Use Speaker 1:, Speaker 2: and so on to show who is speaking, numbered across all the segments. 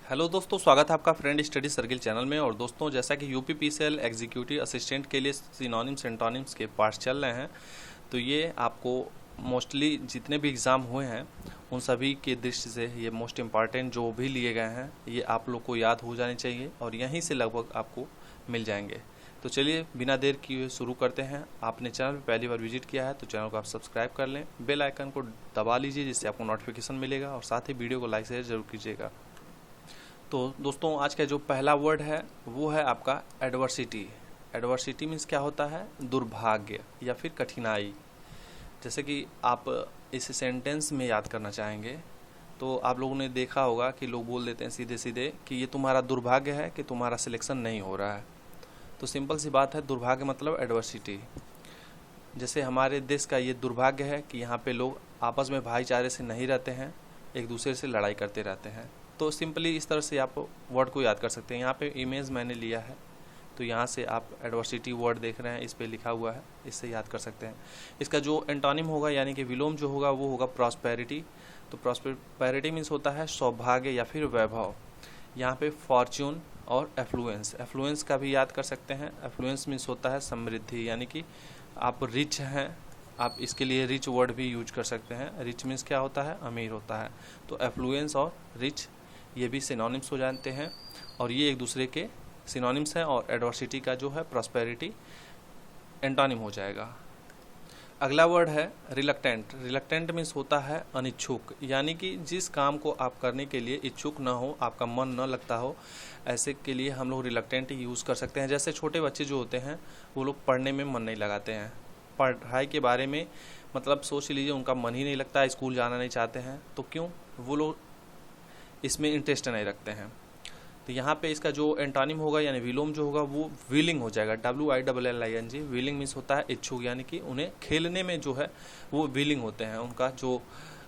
Speaker 1: Hello दोस्तों, स्वागत है आपका फ्रेंड स्टडी सर्किल चैनल में। और दोस्तों, जैसा कि यूपीपीसीएल एग्जीक्यूटिव असिस्टेंट के लिए सिनोनिम्स एंटोनिम्स के पार्ट्स चल रहे हैं, तो ये आपको मोस्टली जितने भी एग्ज़ाम हुए हैं उन सभी के दृष्टि से ये मोस्ट इम्पॉर्टेंट जो भी लिए गए हैं ये आप लोग को याद हो जाने चाहिए और यहीं से लगभग आपको मिल जाएंगे। तो चलिए बिना देर किए शुरू करते हैं। आपने चैनल पर पहली बार विजिट किया है तो चैनल को आप सब्सक्राइब कर लें, बेल आइकन को दबा लीजिए जिससे आपको नोटिफिकेशन मिलेगा और साथ ही वीडियो को लाइक शेयर जरूर कीजिएगा। तो दोस्तों, आज का जो पहला वर्ड है वो है आपका एडवर्सिटी। एडवर्सिटी मीन्स क्या होता है? दुर्भाग्य या फिर कठिनाई। जैसे कि आप इस सेंटेंस में याद करना चाहेंगे तो आप लोगों ने देखा होगा कि लोग बोल देते हैं सीधे सीधे कि ये तुम्हारा दुर्भाग्य है कि तुम्हारा सिलेक्शन नहीं हो रहा है। तो सिंपल सी बात है, दुर्भाग्य मतलब एडवर्सिटी। जैसे हमारे देश का ये दुर्भाग्य है कि यहाँ पे लोग आपस में भाईचारे से नहीं रहते हैं, एक दूसरे से लड़ाई करते रहते हैं। तो सिंपली इस तरह से आप वर्ड को याद कर सकते हैं। यहाँ पे इमेज मैंने लिया है तो यहाँ से आप एडवर्सिटी वर्ड देख रहे हैं, इस पे लिखा हुआ है, इससे याद कर सकते हैं। इसका जो एंटोनिम होगा यानी कि विलोम जो होगा वो होगा प्रॉस्पेरिटी। तो प्रॉस्पेरिटी मीन्स होता है सौभाग्य या फिर वैभव। यहाँ पे फॉर्च्यून और एफ्लुएंस, एफ्लुएंस का भी याद कर सकते हैं। एफ्लुएंस मीन्स होता है समृद्धि, यानी कि आप रिच हैं, आप इसके लिए रिच वर्ड भी यूज कर सकते हैं। रिच मीन्स क्या होता है? अमीर होता है। तो एफ्लुएंस और रिच ये भी सिनोनिम्स हो जाते हैं और ये एक दूसरे के सिनोनिम्स हैं। और एडवर्सिटी का जो है प्रॉस्पेरिटी एंटोनिम हो जाएगा। अगला वर्ड है रिलक्टेंट। रिलक्टेंट मीन्स होता है अनिच्छुक, यानी कि जिस काम को आप करने के लिए इच्छुक ना हो, आपका मन न लगता हो, ऐसे के लिए हम लोग रिलक्टेंट यूज़ कर सकते हैं। जैसे छोटे बच्चे जो होते हैं वो लोग पढ़ने में मन नहीं लगाते हैं, पढ़ाई के बारे में मतलब सोच लीजिए उनका मन ही नहीं लगता, स्कूल जाना नहीं चाहते हैं। तो क्यों? वो लोग इसमें इंटरेस्ट नहीं रखते हैं। तो यहाँ पे इसका जो एंटोनिम होगा यानी विलोम जो होगा वो विलिंग हो जाएगा। WILLING। विलिंग मीन्स होता है इच्छुक, यानी कि उन्हें खेलने में जो है वो विलिंग होते हैं। उनका जो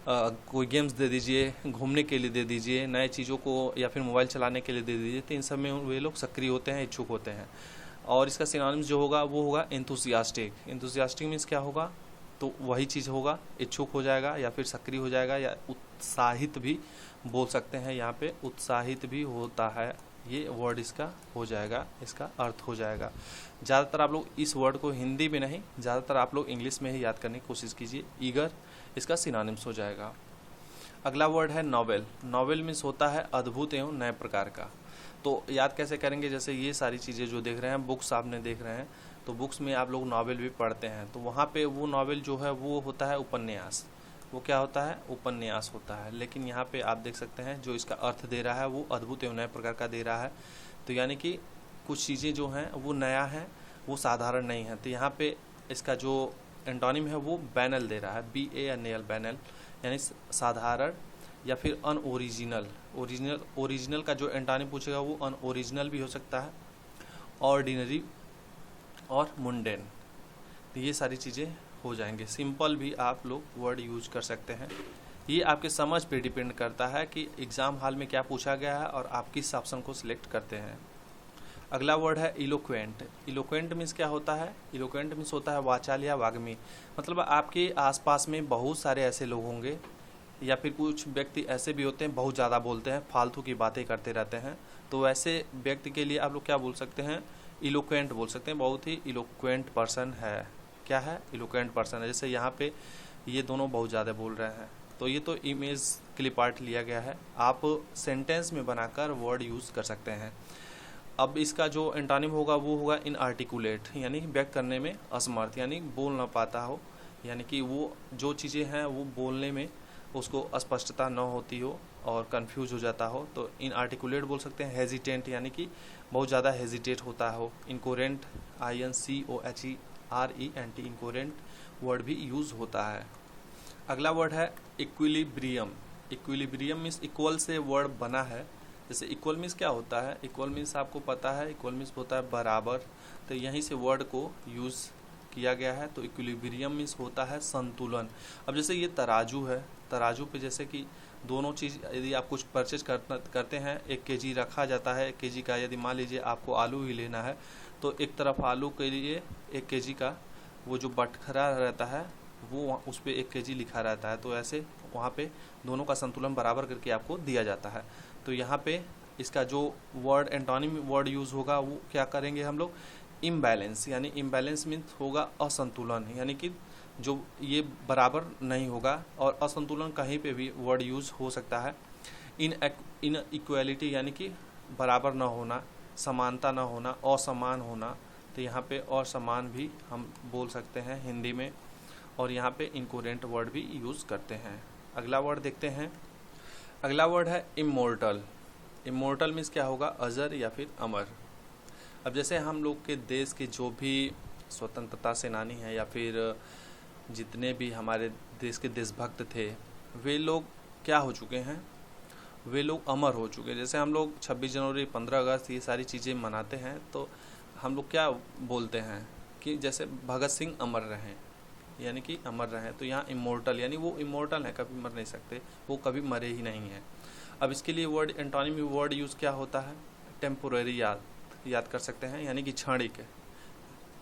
Speaker 1: कोई गेम्स दे दीजिए, घूमने के लिए दे दीजिए, नए चीज़ों को या फिर मोबाइल चलाने के लिए दे दीजिए, तो इन सब में वे लोग सक्रिय होते हैं, इच्छुक होते हैं। और इसका सिनोनिम्स जो होगा वो होगा एंथुसियास्टिक। एंथुसियास्टिक मीन्स क्या होगा? तो वही चीज़ होगा, इच्छुक हो जाएगा या फिर सक्रिय हो जाएगा या उत्साहित भी बोल सकते हैं। यहाँ पे उत्साहित भी होता है, ये वर्ड इसका हो जाएगा, इसका अर्थ हो जाएगा। ज़्यादातर आप लोग इस वर्ड को हिंदी में नहीं, ज़्यादातर आप लोग इंग्लिश में ही याद करने की कोशिश कीजिए। ईगर इसका सिनोनिम्स हो जाएगा। अगला वर्ड है नॉवेल। नॉवेल मीन्स होता है अद्भुत एवं नए प्रकार का। तो याद कैसे करेंगे? जैसे ये सारी चीज़ें जो देख रहे हैं, बुक्स आपने देख रहे हैं, तो बुक्स में आप लोग नॉवेल भी पढ़ते हैं, तो वहाँ पे वो नॉवेल जो है वो होता है उपन्यास। वो क्या होता है? उपन्यास होता है। लेकिन यहाँ पे आप देख सकते हैं जो इसका अर्थ दे रहा है वो अद्भुत एवं नए प्रकार का दे रहा है। तो यानी कि कुछ चीज़ें जो हैं वो नया है, वो साधारण नहीं है। तो यहाँ पे इसका जो एंटोनिम है वो बैनल दे रहा है, BANAL, बैनल, यानी साधारण या फिर अनओरिजिनल। ओरिजिनल का जो एंटोनिम पूछेगा वो अनओरिजिनल भी हो सकता है, ऑर्डिनरी और मुंडेन। तो ये सारी चीज़ें हो जाएंगे। सिंपल भी आप लोग वर्ड यूज कर सकते हैं। ये आपके समझ पे डिपेंड करता है कि एग्ज़ाम हॉल में क्या पूछा गया है और आप किस ऑप्शन को सिलेक्ट करते हैं। अगला वर्ड है इलोक्वेंट। इलोक्वेंट मीन्स क्या होता है? इलोक्वेंट मीन्स होता है वाचाल या वाग्मी। मतलब आपके आसपास में बहुत सारे ऐसे लोग होंगे या फिर कुछ व्यक्ति ऐसे भी होते हैं बहुत ज़्यादा बोलते हैं, फालतू की बातें करते रहते हैं। तो ऐसे व्यक्ति के लिए आप लोग क्या बोल सकते हैं? इलोक्वेंट बोल सकते हैं। बहुत ही इलोक्वेंट पर्सन है। क्या है? इलोक्वेंट पर्सन है। जैसे यहाँ पे ये दोनों बहुत ज़्यादा बोल रहे हैं, तो ये तो इमेज के लिए पार्ट लिया गया है, आप सेंटेंस में बनाकर वर्ड यूज़ कर सकते हैं। अब इसका जो एंटोनिम होगा वो होगा इनआर्टिकुलेट, यानी व्यक्त करने में असमर्थ, यानी बोल ना पाता हो, यानी कि वो जो चीज़ें हैं वो बोलने में उसको अस्पष्टता न होती हो और कंफ्यूज हो जाता हो, तो इनआर्टिकुलेट बोल सकते हैं। हेजिटेंट यानी कि बहुत ज़्यादा हेजिटेट होता हो। इनकोरेंट, INCOHERENT, इनकोरेंट वर्ड भी यूज़ होता है। अगला वर्ड है इक्विलिब्रियम। इक्विलिब्रियम मीन्स इक्वल से वर्ड बना है। जैसे इक्वल मीन्स क्या होता है? इक्वल मीन्स आपको पता है, इक्वल मीन्स होता है बराबर, तो यहीं से वर्ड को यूज़ किया गया है। तो इक्विलिब्रियम मीन्स होता है संतुलन। अब जैसे ये तराजू है, तराजू पे जैसे कि दोनों चीज़ यदि आप कुछ परचेज करते हैं, 1 kg रखा जाता है, 1 kg का यदि मान लीजिए आपको आलू ही लेना है, तो एक तरफ आलू के लिए 1 kg का वो जो बटखरा रहता है वो उस पर 1 kg लिखा रहता है। तो ऐसे वहाँ पे दोनों का संतुलन बराबर करके आपको दिया जाता है। तो यहाँ पे इसका जो वर्ड एंटोनिम वर्ड यूज़ होगा वो क्या करेंगे हम लोग, इम्बैलेंस, यानी इम्बैलेंस मीन्स होगा असंतुलन, यानी कि जो ये बराबर नहीं होगा, और असंतुलन कहीं पे भी वर्ड यूज़ हो सकता है। इन इक्वालिटी यानी कि बराबर ना होना, समानता ना होना, असमान होना, तो यहाँ पे असमान भी हम बोल सकते हैं हिंदी में, और यहाँ पे इनकोरेंट वर्ड भी यूज़ करते हैं। अगला वर्ड देखते हैं। अगला वर्ड है इमोर्टल। इमोर्टल मीन्स क्या होगा, अजर या फिर अमर। अब जैसे हम लोग के देश के जो भी स्वतंत्रता सेनानी हैं या फिर जितने भी हमारे देश के देशभक्त थे, वे लोग क्या हो चुके हैं, वे लोग अमर हो चुके हैं। जैसे हम लोग 26 जनवरी, 15 अगस्त ये सारी चीज़ें मनाते हैं, तो हम लोग क्या बोलते हैं कि जैसे भगत सिंह अमर रहें, यानी कि अमर रहें। तो यहाँ इमोर्टल यानी वो इमोर्टल है, कभी मर नहीं सकते, वो कभी मरे ही नहीं हैं। अब इसके लिए वर्ड एंटोनिम वर्ड यूज़ क्या होता है, टेम्पोररी याद कर सकते हैं, यानी कि क्षणिक,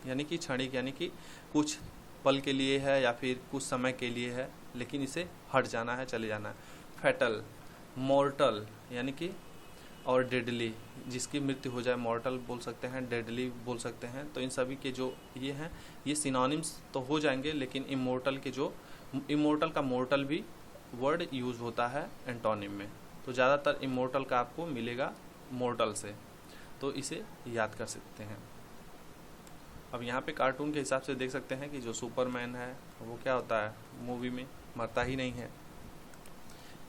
Speaker 1: यानी कि कुछ पल के लिए है या फिर कुछ समय के लिए है, लेकिन इसे हट जाना है, चले जाना है। फैटल, मॉर्टल यानी कि, और डेडली, जिसकी मृत्यु हो जाए मॉर्टल बोल सकते हैं, डेडली बोल सकते हैं। तो इन सभी के जो ये हैं, ये सिनोनिम्स तो हो जाएंगे, लेकिन इमोर्टल के जो इमोर्टल का मोर्टल भी वर्ड यूज़ होता है एंटोनिम में, तो ज़्यादातर इमोर्टल का आपको मिलेगा मोर्टल से, तो इसे याद कर सकते हैं। अब यहाँ पे कार्टून के हिसाब से देख सकते हैं कि जो सुपरमैन है वो क्या होता है, मूवी में मरता ही नहीं है।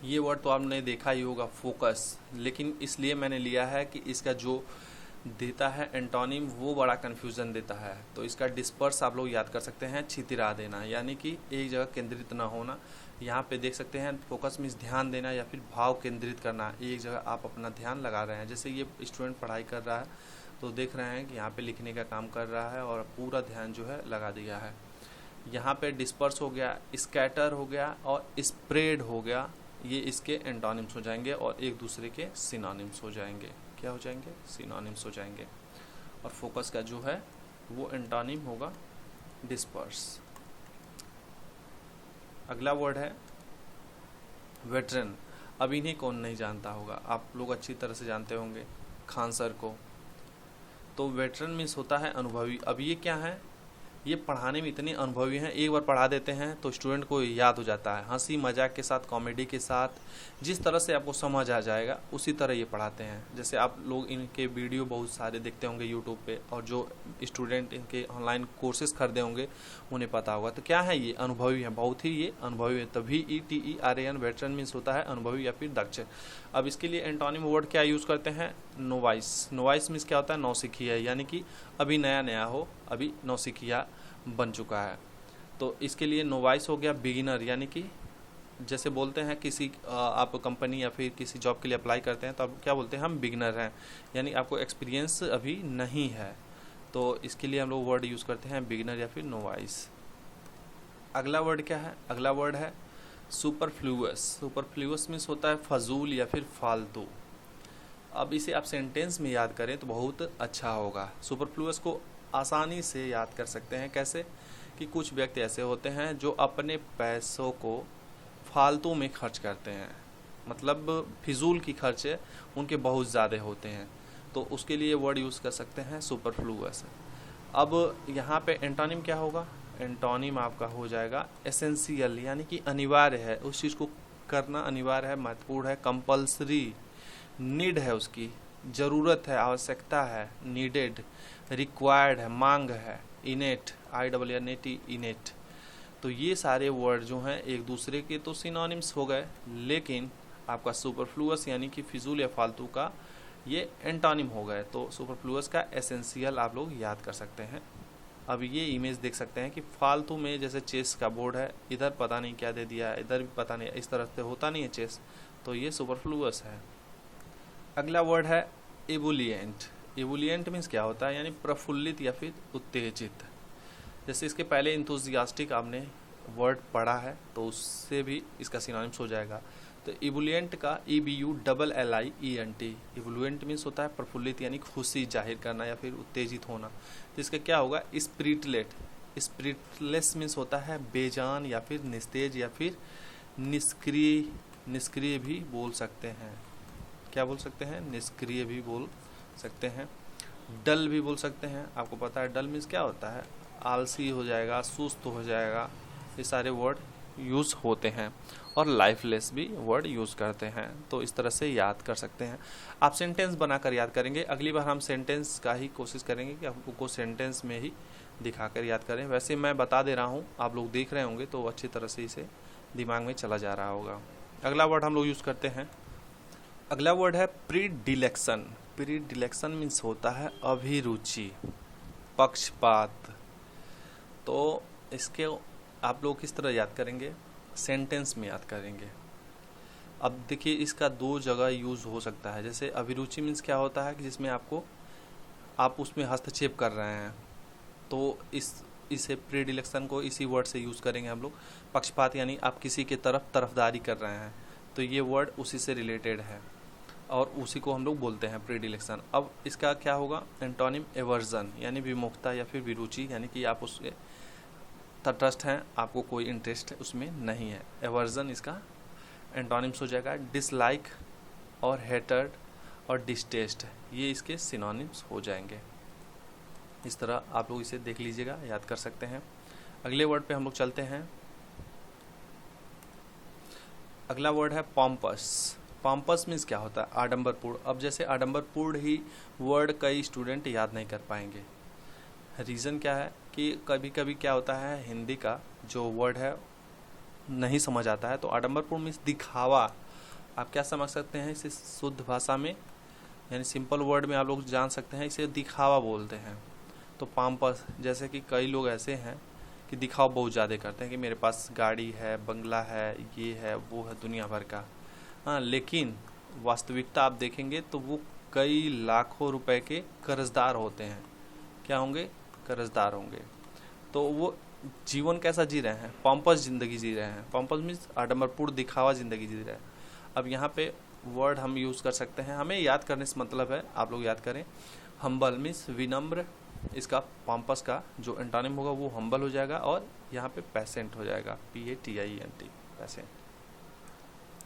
Speaker 1: ये वर्ड तो आपने देखा ही होगा, फोकस, लेकिन इसलिए मैंने लिया है कि इसका जो देता है एंटोनिम वो बड़ा कन्फ्यूज़न देता है। तो इसका डिस्पर्स आप लोग याद कर सकते हैं, छितरा देना, यानी कि एक जगह केंद्रित ना होना। यहाँ पे देख सकते हैं फोकस मीन्स ध्यान देना या फिर भाव केंद्रित करना, एक जगह आप अपना ध्यान लगा रहे हैं। जैसे ये स्टूडेंट पढ़ाई कर रहा है, तो देख रहे हैं कि यहाँ पे लिखने का काम कर रहा है और पूरा ध्यान जो है लगा दिया है। यहाँ पे डिस्पर्स हो गया, स्कैटर हो गया और स्प्रेड हो गया, ये इसके एंटोनिम्स हो जाएंगे और एक दूसरे के सिनोनिम्स हो जाएंगे। क्या हो जाएंगे, सिनोनिम्स हो जाएंगे। और फोकस का जो है वो एंटोनिम होगा डिस्पर्स। अगला वर्ड है वेटरन। अब इन्हें कौन नहीं जानता होगा, आप लोग अच्छी तरह से जानते होंगे, खान सर को। तो वेटरन मीन्स होता है अनुभवी। अब ये क्या है, ये पढ़ाने में इतने अनुभवी हैं, एक बार पढ़ा देते हैं तो स्टूडेंट को याद हो जाता है, हंसी मजाक के साथ, कॉमेडी के साथ, जिस तरह से आपको समझ आ जाएगा उसी तरह ये पढ़ाते हैं। जैसे आप लोग इनके वीडियो बहुत सारे देखते होंगे यूट्यूब पे, और जो स्टूडेंट इनके ऑनलाइन कोर्सेज खरीदे होंगे उन्हें पता होगा। तो क्या है, ये अनुभवी हैं, बहुत ही ये अनुभवी है। तभी VETERAN वेटरन मीन्स होता है अनुभवी या फिर दक्ष। अब इसके लिए एंटोनिम वर्ड क्या यूज़ करते हैं, नोवाइस। नोवाइस मीन्स क्या होता है, नौसिखिया, यानी कि अभी नया नया हो, अभी नौसिखिया बन चुका है। तो इसके लिए नोवाइस हो गया बिगिनर, यानी कि जैसे बोलते हैं किसी आप कंपनी या फिर किसी जॉब के लिए अप्लाई करते हैं तो आप क्या बोलते हैं, हम बिगिनर हैं, यानी आपको एक्सपीरियंस अभी नहीं है। तो इसके लिए हम लोग वर्ड यूज़ करते हैं बिगिनर या फिर नोवाइस। अगला वर्ड क्या है, अगला वर्ड है सुपरफ्लूअस। सुपरफ्लूअस मीन्स होता है फजूल या फिर फालतू। अब इसे आप सेंटेंस में याद करें तो बहुत अच्छा होगा। सुपरफ्लूअस को आसानी से याद कर सकते हैं, कैसे कि कुछ व्यक्ति ऐसे होते हैं जो अपने पैसों को फालतू में खर्च करते हैं, मतलब फिजूल की खर्चे उनके बहुत ज़्यादा होते हैं, तो उसके लिए वर्ड यूज़ कर सकते हैं सुपरफ्लूअस। अब यहाँ पे एंटोनिम क्या होगा, एंटोनिम आपका हो जाएगा एसेंशियल, यानी कि अनिवार्य है, उस चीज़ को करना अनिवार्य है, महत्वपूर्ण है, कंपल्सरी, नीड है, उसकी ज़रूरत है, आवश्यकता है, नीडेड, रिक्वायर्ड है, मांग है, इनेट, INNET, इनेट। तो ये सारे वर्ड जो हैं एक दूसरे के तो सिनोनिम्स हो गए, लेकिन आपका सुपरफ्लूअस यानी कि फिजूल या फालतू का ये एंटोनिम हो गए। तो सुपरफ्लूअस का एसेंशियल आप लोग याद कर सकते हैं। अब ये इमेज देख सकते हैं कि फालतू में जैसे चेस का बोर्ड है, इधर पता नहीं क्या दे दिया है, इधर भी पता नहीं, इस तरह से होता नहीं है चेस, तो ये सुपरफ्लूअस है। अगला वर्ड है एबुलिएंट। एबुलिएंट मीन्स क्या होता है, यानी प्रफुल्लित या फिर उत्तेजित। जैसे इसके पहले इंथुजियास्टिक आपने वर्ड पढ़ा है तो उससे भी इसका सिनोनिम्स हो जाएगा। तो एबुलिएंट का EBULLIENT, एबुलिएंट मीन्स होता है प्रफुल्लित यानी खुशी जाहिर करना या फिर उत्तेजित होना। तो इसका क्या होगा, स्पिरिटलेट। स्पिरिटलेस मीन्स होता है बेजान या फिर निस्तेज या फिर निष्क्रिय भी बोल सकते हैं। क्या बोल सकते हैं, निष्क्रिय भी बोल सकते हैं, डल भी बोल सकते हैं। आपको पता है डल मीन्स क्या होता है, आलसी हो जाएगा, सुस्त हो जाएगा, ये सारे वर्ड यूज़ होते हैं। और लाइफलेस भी वर्ड यूज़ करते हैं। तो इस तरह से याद कर सकते हैं। आप सेंटेंस बनाकर याद करेंगे। अगली बार हम सेंटेंस का ही कोशिश करेंगे कि आपको सेंटेंस में ही दिखाकर याद करें। वैसे मैं बता दे रहा हूँ, आप लोग देख रहे होंगे तो अच्छी तरह से इसे दिमाग में चला जा रहा होगा। अगला वर्ड हम लोग यूज़ करते हैं, अगला वर्ड है प्रीडिलेक्शन। प्रीडिलेक्शन मीन्स होता है अभिरुचि, पक्षपात। तो इसके आप लोग किस तरह याद करेंगे, सेंटेंस में याद करेंगे। अब देखिए इसका दो जगह यूज़ हो सकता है। जैसे अभिरुचि मीन्स क्या होता है कि जिसमें आप उसमें हस्तक्षेप कर रहे हैं, तो इसे प्रीडिलेक्शन को इसी वर्ड से यूज़ करेंगे हम लोग। पक्षपात यानी आप किसी के तरफदारी कर रहे हैं, तो ये वर्ड उसी से रिलेटेड है और उसी को हम लोग बोलते हैं प्रीडिलेक्शन। अब इसका क्या होगा, एंटोनिम एवर्जन यानी विमुखता या फिर विरुचि, यानी कि आप उसके तटस्थ हैं, आपको कोई इंटरेस्ट उसमें नहीं है। एवर्जन इसका एंटोनिम्स हो जाएगा। डिसलाइक और हेटर्ड और डिस्टेस्ट, ये इसके सिनोनिम्स हो जाएंगे। इस तरह आप लोग इसे देख लीजिएगा, याद कर सकते हैं। अगले वर्ड पे हम लोग चलते हैं। अगला वर्ड है पॉम्पस। पॉम्पस मीन्स क्या होता है, आडंबरपूर्ण। अब जैसे आडंबरपूर्ण ही वर्ड कई स्टूडेंट याद नहीं कर पाएंगे। रीज़न क्या है कि कभी कभी क्या होता है, हिंदी का जो वर्ड है नहीं समझ आता है। तो आडंबरपूर्ण मीन्स दिखावा। आप क्या समझ सकते हैं इसे शुद्ध भाषा में, यानी सिंपल वर्ड में आप लोग जान सकते हैं, इसे दिखावा बोलते हैं। तो पॉम्पस, जैसे कि कई लोग ऐसे हैं कि दिखावा बहुत ज़्यादा करते हैं कि मेरे पास गाड़ी है, बंगला है, ये है, वो है, दुनिया भर का। हाँ, लेकिन वास्तविकता आप देखेंगे तो वो कई लाखों रुपए के कर्जदार होते हैं। क्या होंगे, कर्जदार होंगे। तो वो जीवन कैसा जी रहे हैं, पॉम्पस ज़िंदगी जी रहे हैं। पॉम्पस मीन्स आडंबरपूर्ण दिखावा ज़िंदगी जी रहे हैं। अब यहाँ पे वर्ड हम यूज़ कर सकते हैं, हमें याद करने से मतलब है, आप लोग याद करें। हम्बल मीन्स विनम्र, इसका पॉम्पस का जो एंटोनिम होगा वो हम्बल हो जाएगा और यहाँ पे पैसेंट हो जाएगा, PATIENT, पैसेंट।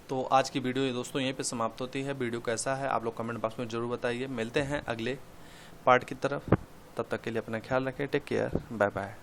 Speaker 1: तो आज की वीडियो दोस्तों यहीं पे समाप्त होती है। वीडियो कैसा है आप लोग कमेंट बॉक्स में ज़रूर बताइए। मिलते हैं अगले पार्ट की तरफ, तब तक के लिए अपना ख्याल रखें। Take care, bye bye.